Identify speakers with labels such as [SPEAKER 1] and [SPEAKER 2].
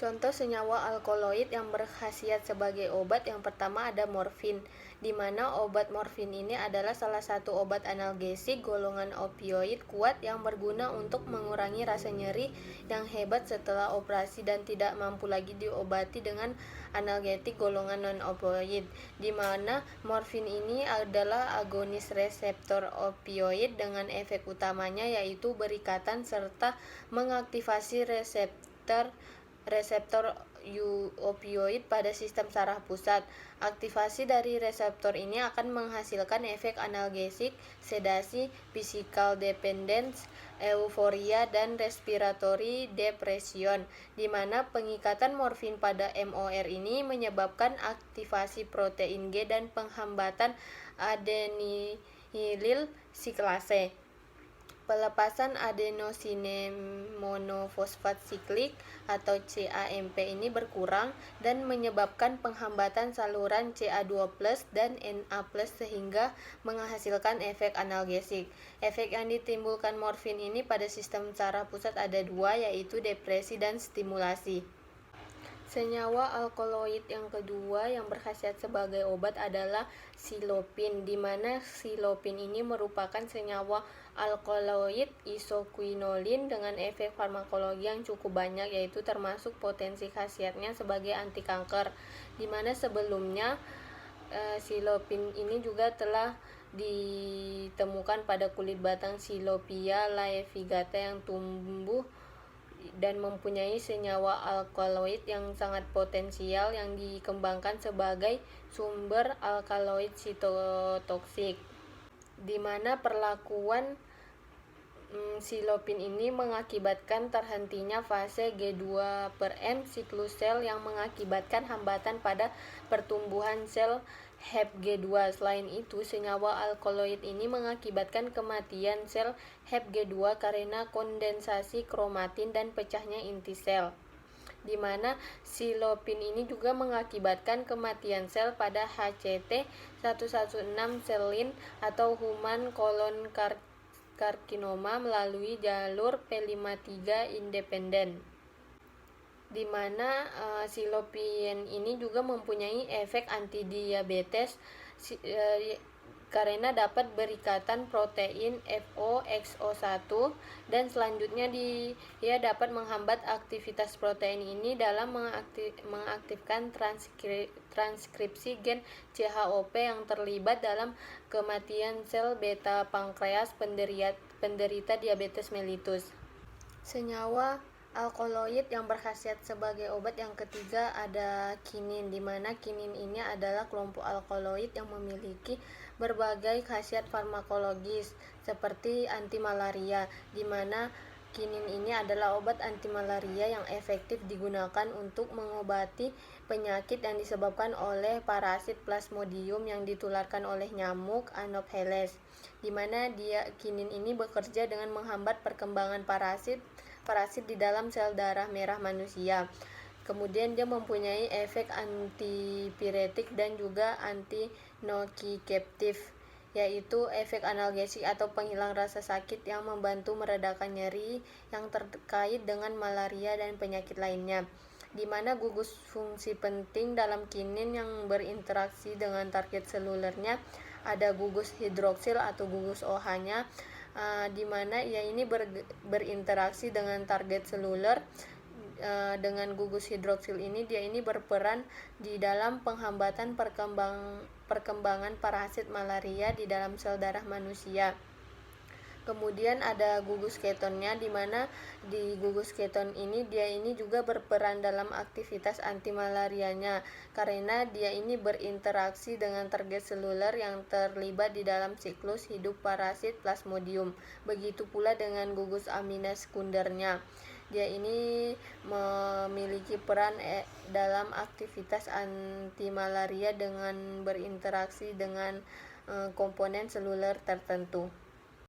[SPEAKER 1] Contoh senyawa alkaloid yang berkhasiat sebagai obat yang pertama ada morfin, di mana obat morfin ini adalah salah satu obat analgesik golongan opioid kuat yang berguna untuk mengurangi rasa nyeri yang hebat setelah operasi dan tidak mampu lagi diobati dengan analgetik golongan non-opioid, di mana morfin ini adalah agonis reseptor opioid dengan efek utamanya yaitu berikatan serta mengaktifasi reseptor opioid pada sistem saraf pusat. Aktivasi dari reseptor ini akan menghasilkan efek analgesik, sedasi, physical dependence, euforia, dan respiratory depression, di mana pengikatan morfin pada MOR ini menyebabkan aktivasi protein G dan penghambatan adenylyl siklase. Pelepasan adenosine monofosfat siklik atau CAMP ini berkurang dan menyebabkan penghambatan saluran CA2+ dan Na+ sehingga menghasilkan efek analgesik. Efek yang ditimbulkan morfin ini pada sistem saraf pusat ada dua, yaitu depresi dan stimulasi. Senyawa alkaloid yang kedua yang berkhasiat sebagai obat adalah silopin, di mana silopin ini merupakan senyawa alkaloid isoquinolin dengan efek farmakologi yang cukup banyak, yaitu termasuk potensi khasiatnya sebagai anti kanker, di mana sebelumnya silopin ini juga telah ditemukan pada kulit batang Silopia laevigata yang tumbuh dan mempunyai senyawa alkaloid yang sangat potensial yang dikembangkan sebagai sumber alkaloid sitotoksik, di mana perlakuan silopin ini mengakibatkan terhentinya fase G2/M siklus sel yang mengakibatkan hambatan pada pertumbuhan sel HepG2. Selain itu, senyawa alkaloid ini mengakibatkan kematian sel HepG2 karena kondensasi kromatin dan pecahnya inti sel, di mana silopin ini juga mengakibatkan kematian sel pada HCT116 selin atau human colon carcinoma melalui jalur P53 independen, di mana silopin ini juga mempunyai efek antidiabetes karena dapat berikatan protein FOXO1 dan selanjutnya dia dapat menghambat aktivitas protein ini dalam mengaktifkan transkripsi gen CHOP yang terlibat dalam kematian sel beta pankreas penderita diabetes mellitus. Senyawa alkaloid yang berkhasiat sebagai obat yang ketiga ada kinin, di mana kinin ini adalah kelompok alkaloid yang memiliki berbagai khasiat farmakologis seperti anti malaria, di mana kinin ini adalah obat anti malaria yang efektif digunakan untuk mengobati penyakit yang disebabkan oleh parasit Plasmodium yang ditularkan oleh nyamuk Anopheles, di mana kinin ini bekerja dengan menghambat perkembangan parasit di dalam sel darah merah manusia. Kemudian dia mempunyai efek antipiretik dan juga anti-nociceptif, yaitu efek analgesik atau penghilang rasa sakit yang membantu meredakan nyeri yang terkait dengan malaria dan penyakit lainnya, di mana gugus fungsi penting dalam kinin yang berinteraksi dengan target selulernya ada gugus hidroksil atau gugus OH-nya, di mana ia ini berinteraksi dengan target seluler. Dengan gugus hidroksil ini dia ini berperan di dalam penghambatan perkembangan parasit malaria di dalam sel darah manusia. Kemudian ada gugus ketonnya, di mana di gugus keton ini dia ini juga berperan dalam aktivitas antimalarianya karena dia ini berinteraksi dengan target seluler yang terlibat di dalam siklus hidup parasit Plasmodium. Begitu pula dengan gugus amina sekundernya. Dia ini memiliki peran dalam aktivitas antimalaria dengan berinteraksi dengan komponen seluler tertentu.